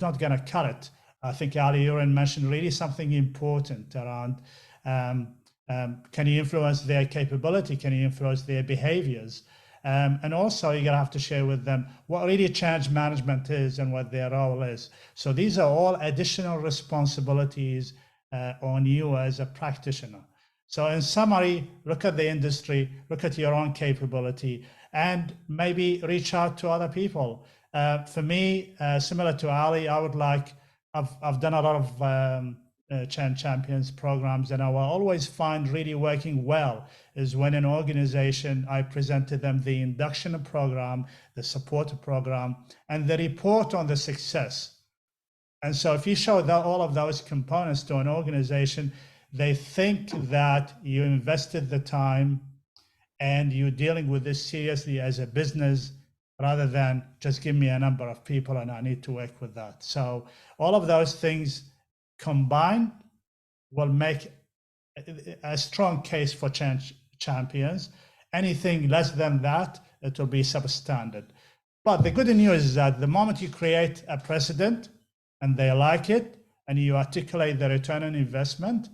not going to cut it. I think Ali Uren mentioned really something important around can you influence their capability? Can you influence their behaviors? And also you're going to have to share with them what really change management is and what their role is. So these are all additional responsibilities on you as a practitioner. So in summary, look at the industry, look at your own capability, and maybe reach out to other people. For me, similar to Ali, I've done a lot of Change Champions programs, and I will always find really working well is when an organization, I present to them the induction program, the support program, and the report on the success. And so if you show all of those components to an organization, they think that you invested the time and you're dealing with this seriously as a business rather than just give me a number of people and I need to work with that. So all of those things combined will make a strong case for change champions. Anything less than that, it will be substandard. But the good news is that the moment you create a precedent and they like it and you articulate the return on investment,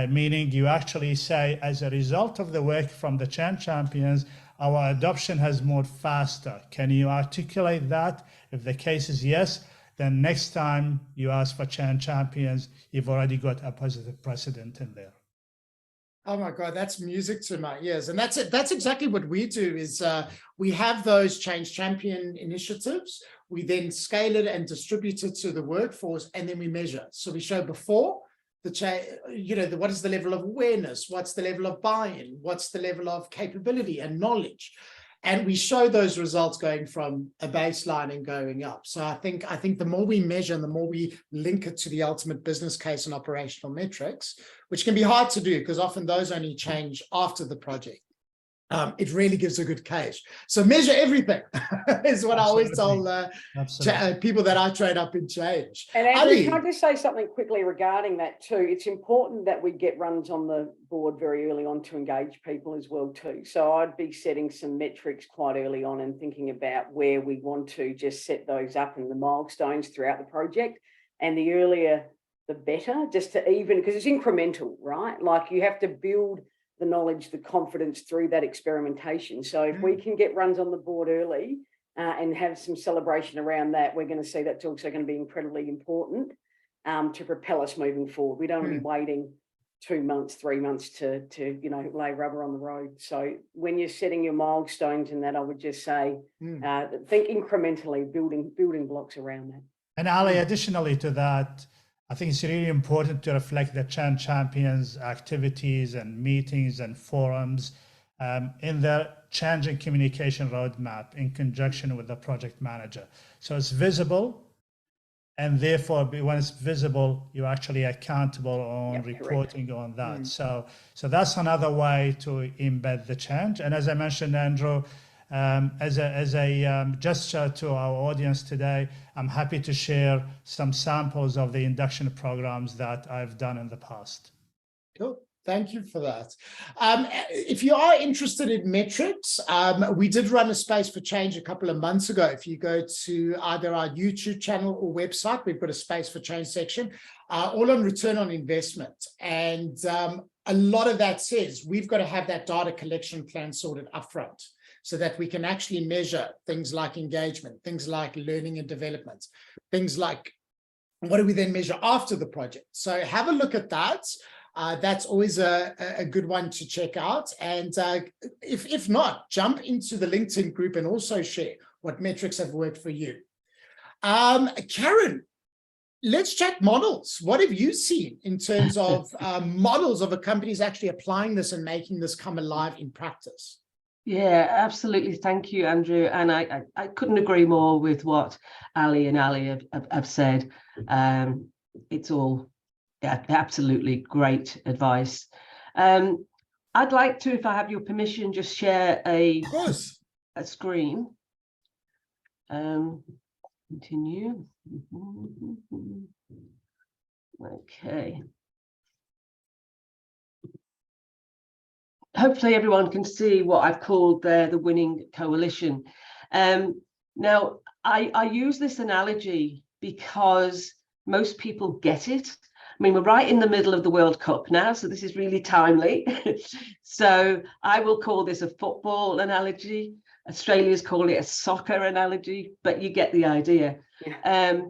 meaning you actually say, as a result of the work from the change champions, our adoption has moved faster. Can you articulate that? If the case is yes, then next time you ask for change champions, you've already got a positive precedent in there. Oh my God, that's music to my ears. And that's it. That's exactly what we do is we have those change champion initiatives. We then scale it and distribute it to the workforce, and then we measure. So we show before the change, what is the level of awareness? What's the level of buy-in? What's the level of capability and knowledge? And we show those results going from a baseline and going up. So I think the more we measure and the more we link it to the ultimate business case and operational metrics, which can be hard to do because often those only change after the project, it really gives a good case. So measure everything is what Absolutely. I always tell people that I train up in change. And Andrew, can I just say something quickly regarding that too? It's important that we get runs on the board very early on to engage people as well too. So I'd be setting some metrics quite early on and thinking about where we want to just set those up and the milestones throughout the project. And the earlier, the better, just to even, because it's incremental, right? Like you have to build the knowledge, the confidence through that experimentation. So if we can get runs on the board early and have some celebration around that, we're going to see that's also going to be incredibly important to propel us moving forward. We don't want to be waiting 2 months, 3 months to lay rubber on the road. So when you're setting your milestones in that, I would just say, think incrementally, building blocks around that. And Ali, additionally to that, I think it's really important to reflect the Change Champions activities and meetings and forums in their change and communication roadmap in conjunction with the project manager. So it's visible, and therefore when it's visible, you're actually accountable on reporting on that. So that's another way to embed the change. And as I mentioned, Andrew, as a gesture to our audience today, I'm happy to share some samples of the induction programs that I've done in the past. Cool. Thank you for that. If you are interested in metrics, we did run a Space for Change a couple of months ago. If you go to either our YouTube channel or website, we've got a Space for Change section, all on return on investment. And a lot of that says we've got to have that data collection plan sorted upfront, so that we can actually measure things like engagement, things like learning and development, things like what do we then measure after the project. So have a look at that. That's always a good one to check out. And if not, jump into the LinkedIn group and also share what metrics have worked for you. Karen, let's chat models. What have you seen in terms of models of a company's actually applying this and making this come alive in practice? Yeah, absolutely. Thank you, Andrew. And I couldn't agree more with what Ali and Ali have said. It's all absolutely great advice. I'd like to, if I have your permission, just share a screen. Continue. Okay. Hopefully everyone can see what I've called there the winning coalition. Now, I use this analogy because most people get it. I mean, we're right in the middle of the World Cup now, so this is really timely. So I will call this a football analogy. Australia's call it a soccer analogy, but you get the idea. Yeah.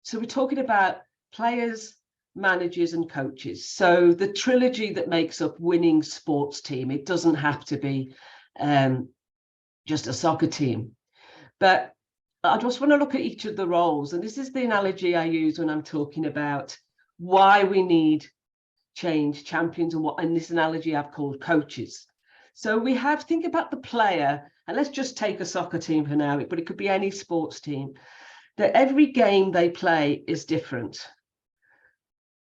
So we're talking about players, managers and coaches. So the trilogy that makes up winning sports team, it doesn't have to be just a soccer team. But I just want to look at each of the roles. And this is the analogy I use when I'm talking about why we need change champions and this analogy I've called coaches. So we have, think about the player, and let's just take a soccer team for now, but it could be any sports team, that every game they play is different.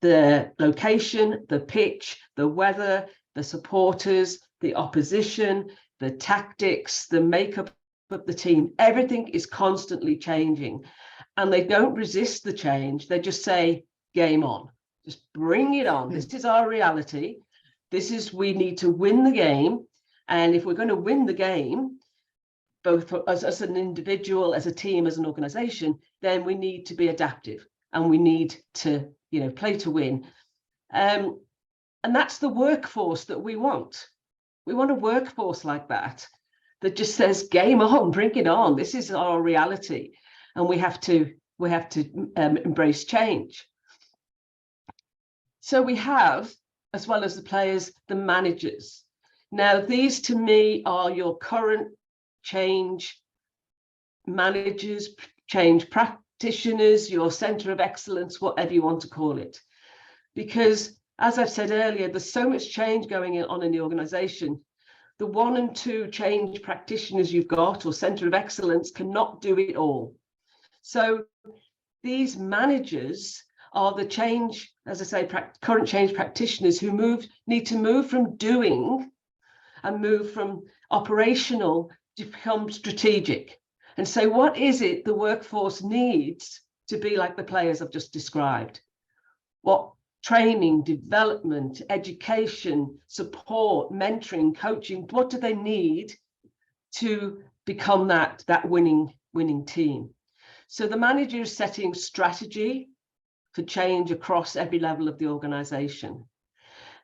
The location, the pitch, the weather, the supporters, the opposition, the tactics, the makeup of the team, everything is constantly changing. And they don't resist the change. They just say, game on, just bring it on. This is our reality. We need to win the game. And if we're going to win the game, both as an individual, as a team, as an organization, then we need to be adaptive and we need to play to win. And that's the workforce that we want. We want a workforce like that just says, game on, bring it on. This is our reality. And we have to embrace change. So we have, as well as the players, the managers. Now, these to me are your current change managers, change practitioners, your center of excellence, whatever you want to call it. Because as I've said earlier, there's so much change going on in the organization. The 1 and 2 change practitioners you've got or center of excellence cannot do it all. So these managers are the change, as I say, current change practitioners who need to move from doing and move from operational to become strategic. And so what is it the workforce needs to be like the players I've just described? What training, development, education, support, mentoring, coaching, what do they need to become that winning team? So the manager is setting strategy for change across every level of the organization.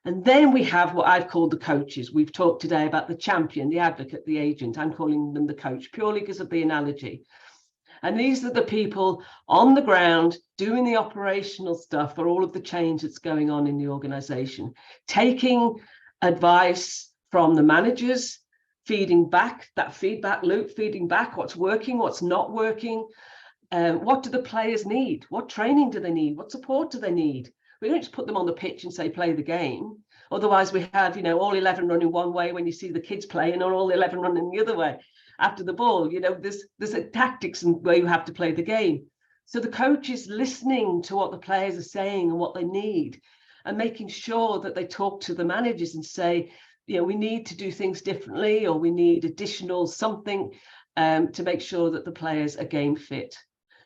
And then we have what I've called the coaches. We've talked today about the champion, the advocate, the agent. I'm calling them the coach purely because of the analogy. And these are the people on the ground doing the operational stuff for all of the change that's going on in the organization, taking advice from the managers, feeding back that feedback loop, feeding back what's working, what's not working, what do the players need? What training do they need? What support do they need? We don't just put them on the pitch and say, play the game. Otherwise, we have, all 11 running one way when you see the kids playing, or all 11 running the other way after the ball. There's a tactics and where you have to play the game. So the coach is listening to what the players are saying and what they need, and making sure that they talk to the managers and say, we need to do things differently, or we need additional something to make sure that the players are game fit.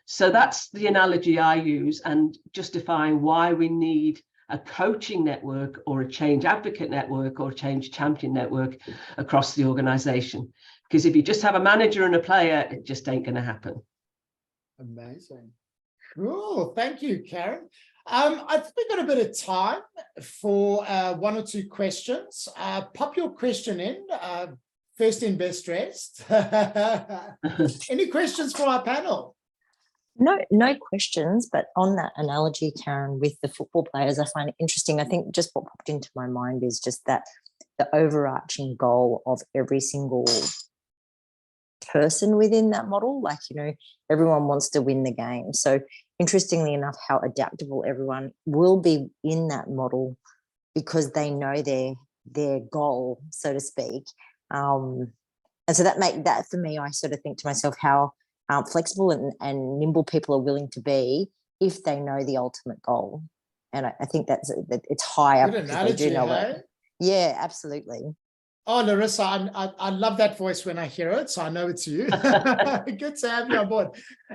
So that's the analogy I use, and justifying why we need a coaching network or a change advocate network or a change champion network across the organization. Because if you just have a manager and a player, it just ain't going to happen. Amazing. Cool. Thank you, Karen. I think we've got a bit of time for one or two questions. Pop your question in. First in, best dressed. Any questions for our panel? No questions, but on that analogy, Karen, with the football players, I find it interesting. I think just what popped into my mind is just that the overarching goal of every single person within that model, everyone wants to win the game. So interestingly enough, how adaptable everyone will be in that model, because they know their goal, so to speak. And so that for me, I sort of think to myself how flexible and nimble people are willing to be if they know the ultimate goal. And I think it's high up because they do know it. Yeah, absolutely. Oh, Larissa, I love that voice when I hear it, so I know it's you. Good to have you on board.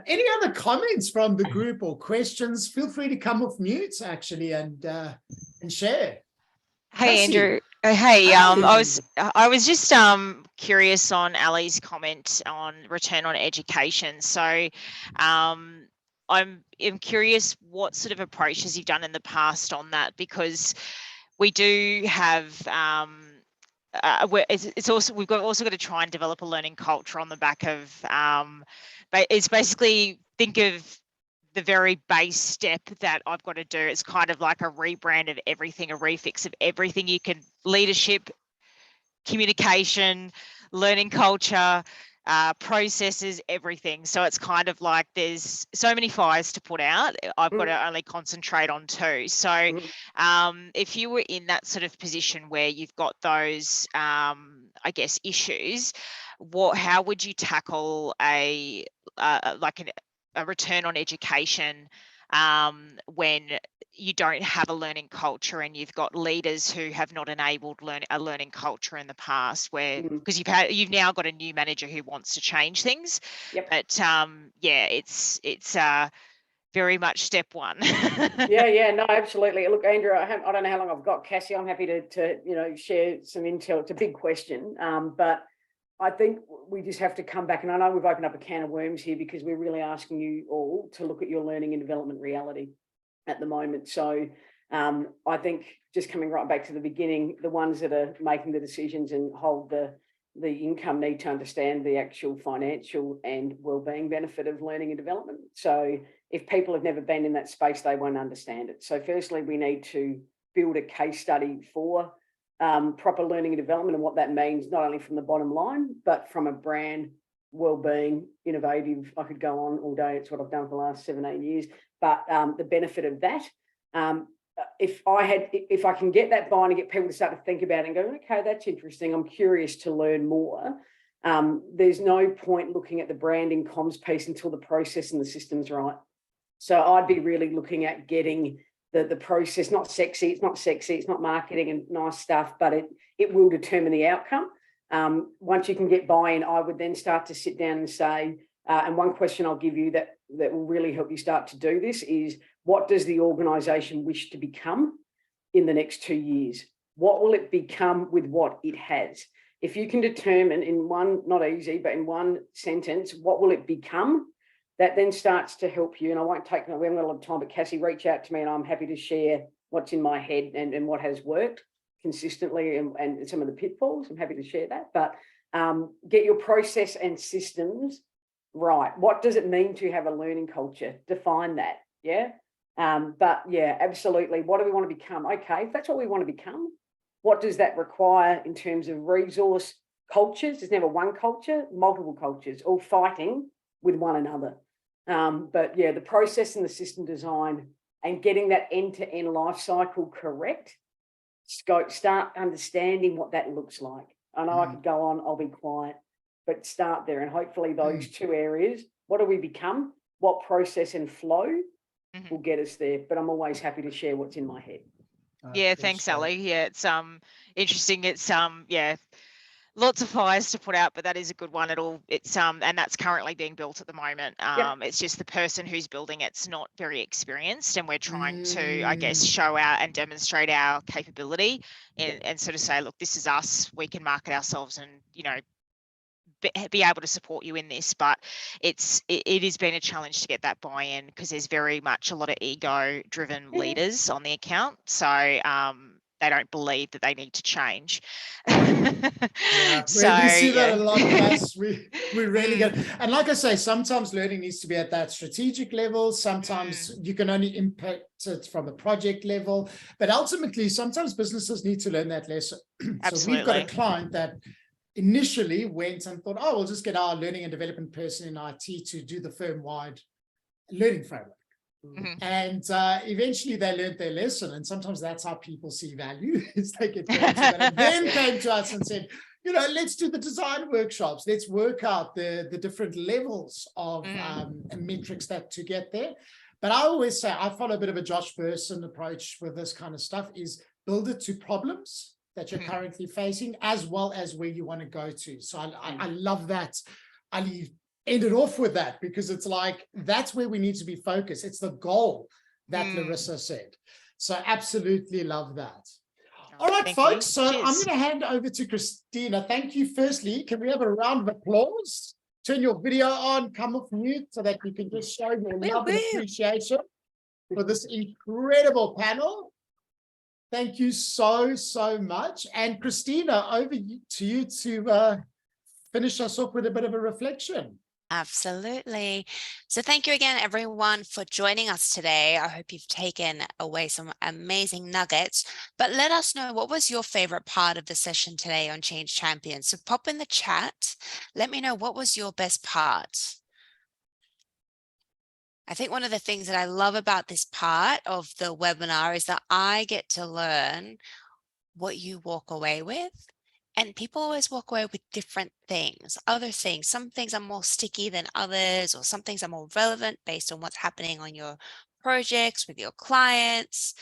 Any other comments from the group or questions? Feel free to come off mute, actually, and share. Hey, Cassie. Andrew. Hey, Hey. I was just curious on Ali's comment on return on education. So I'm curious what sort of approaches you've done in the past on that, because we do have we've also got to try and develop a learning culture on the back of but it's basically think of the very base step that I've got to do. It's kind of like a rebrand of everything, a refix of everything. You can leadership, communication, learning culture, processes, everything. So it's kind of like there's so many fires to put out. I've got to only concentrate on two. So if you were in that sort of position where you've got those, I guess, issues, how would you tackle a return on education when you don't have a learning culture and you've got leaders who have not enabled a learning culture in the past, where because you've now got a new manager who wants to change things. Yep. But it's very much step one. Yeah, no, absolutely. Look, Andrew, I don't know how long I've got. Cassie, I'm happy to share some intel. It's a big question, but I think we just have to come back, and I know we've opened up a can of worms here because we're really asking you all to look at your learning and development reality at the moment. So I think just coming right back to the beginning, the ones that are making the decisions and hold the income need to understand the actual financial and wellbeing benefit of learning and development. So if people have never been in that space, they won't understand it. So firstly, we need to build a case study for proper learning and development and what that means, not only from the bottom line, but from a brand, wellbeing, innovative. I could go on all day. It's what I've done for the last 7-8 years. But the benefit of that, if I can get that buy-in and get people to start to think about it and go, okay, that's interesting, I'm curious to learn more. There's no point looking at the branding comms piece until the process and the system's right. So I'd be really looking at getting the process, not sexy, it's not marketing and nice stuff, but it will determine the outcome. Once you can get buy-in, I would then start to sit down and say, and one question I'll give you that will really help you start to do this is, what does the organisation wish to become in the next 2 years? What will it become with what it has? If you can determine in one, not easy, but in one sentence, what will it become? That then starts to help you. And I won't take, we haven't got a lot of time, but Cassie, reach out to me and I'm happy to share what's in my head and what has worked consistently and some of the pitfalls. I'm happy to share that. But get your process and systems right. What does it mean to have a learning culture? Define that. Yeah. But yeah, absolutely. What do we want to become? Okay, if that's what we want to become, what does that require in terms of resource cultures? There's never one culture, multiple cultures, all fighting with one another. But yeah, the process and the system design and getting that end-to-end life cycle correct, start understanding what that looks like. I know I could go on, I'll be quiet, but start there. And hopefully those two areas, what do we become? What process and flow will get us there? But I'm always happy to share what's in my head. Yeah, thanks, Ali. Yeah, it's interesting. It's yeah, lots of fires to put out, but that is a good one. It's and that's currently being built at the moment. It's just the person who's building it's not very experienced, and we're trying to, I guess, show out and demonstrate our capability and sort of say, look, this is us. We can market ourselves and, you know, be able to support you in this. But it has been a challenge to get that buy-in, because there's very much a lot of ego driven leaders on the account. So they don't believe that they need to change. Yeah, so we see that a lot, guys. We really get, and like I say, sometimes learning needs to be at that strategic level. Sometimes you can only impact it from a project level, but ultimately sometimes businesses need to learn that lesson. So we've got a client that initially went and thought, oh, we'll just get our learning and development person in IT to do the firm-wide learning framework. And eventually they learned their lesson. And sometimes that's how people see value, is they get into that. And then came to us and said, you know, let's do the design workshops. Let's work out the different levels of metrics that to get there. But I always say, I follow a bit of a Josh Bersin approach with this kind of stuff, is build it to problems that you're currently facing, as well as where you want to go to. So I love that. Ali ended off with that, because it's like, that's where we need to be focused. It's the goal that Larissa said. So absolutely love that. All right, folks. So I'm going to hand over to Christina. Thank you. Firstly, can we have a round of applause? Turn your video on, come off mute, so that you can just show your love and appreciation for this incredible panel. Thank you so much. And Christina, over to you to finish us off with a bit of a reflection. Absolutely. So thank you again, everyone, for joining us today. I hope you've taken away some amazing nuggets, but let us know, what was your favorite part of the session today on Change Champions? So pop in the chat. Let me know, what was your best part? I think one of the things that I love about this part of the webinar is that I get to learn what you walk away with. And people always walk away with different things, other things. Some things are more sticky than others, or some things are more relevant based on what's happening on your projects with your clients.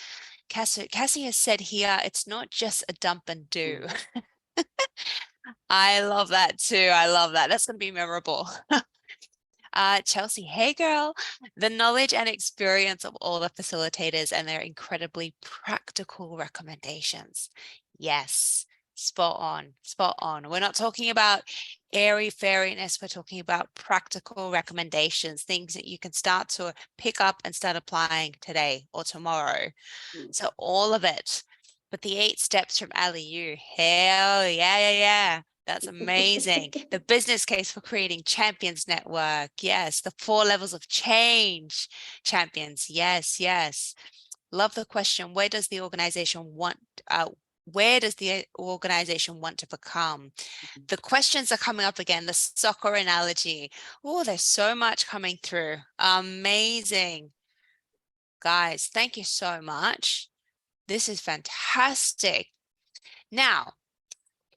Cassie has said here, it's not just a dump and do. I love that too. I love that. That's going to be memorable. Chelsea, hey girl, the knowledge and experience of all the facilitators and their incredibly practical recommendations. Yes, spot on. We're not talking about airy fairiness. We're talking about practical recommendations, things that you can start to pick up and start applying today or tomorrow. So all of it. But the 8 steps from Ali Yu, hell yeah. That's amazing. The business case for creating champions network. Yes. The 4 levels of change champions. Yes. Love the question. Where does the organization want to become? The questions are coming up again. The soccer analogy. Oh, there's so much coming through. Amazing. Guys, thank you so much. This is fantastic. Now,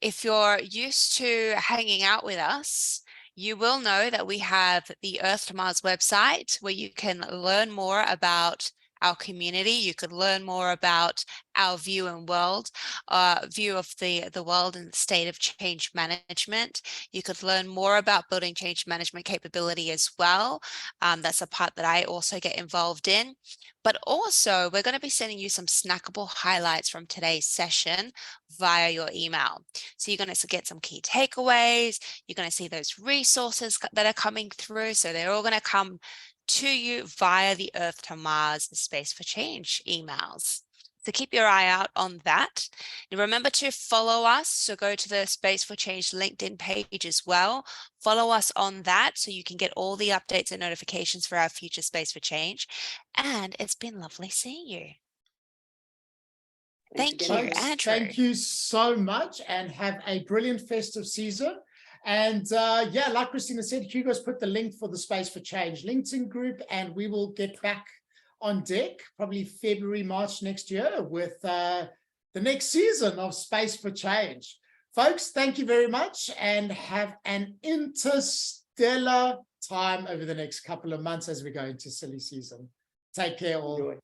if you're used to hanging out with us, you will know that we have the Earth to Mars website, where you can learn more about our community. You could learn more about our view of the world and the state of change management. You could learn more about building change management capability as well. That's a part that I also get involved in. But also, we're going to be sending you some snackable highlights from today's session via your email. So you're going to get some key takeaways. You're going to see those resources that are coming through. So they're all going to come to you via the Earth to Mars Space for Change emails. So keep your eye out on that. And remember to follow us. So go to the Space for Change LinkedIn page as well. Follow us on that so you can get all the updates and notifications for our future Space for Change. And it's been lovely seeing you. Thank you, Andrew. Thank you so much, and have a brilliant festive season. And yeah, like Christina said, Hugo's put the link for the Space for Change LinkedIn group, and we will get back on deck probably February, March next year with the next season of Space for Change. Folks, thank you very much and have an interstellar time over the next couple of months as we go into silly season. Take care all. Enjoy.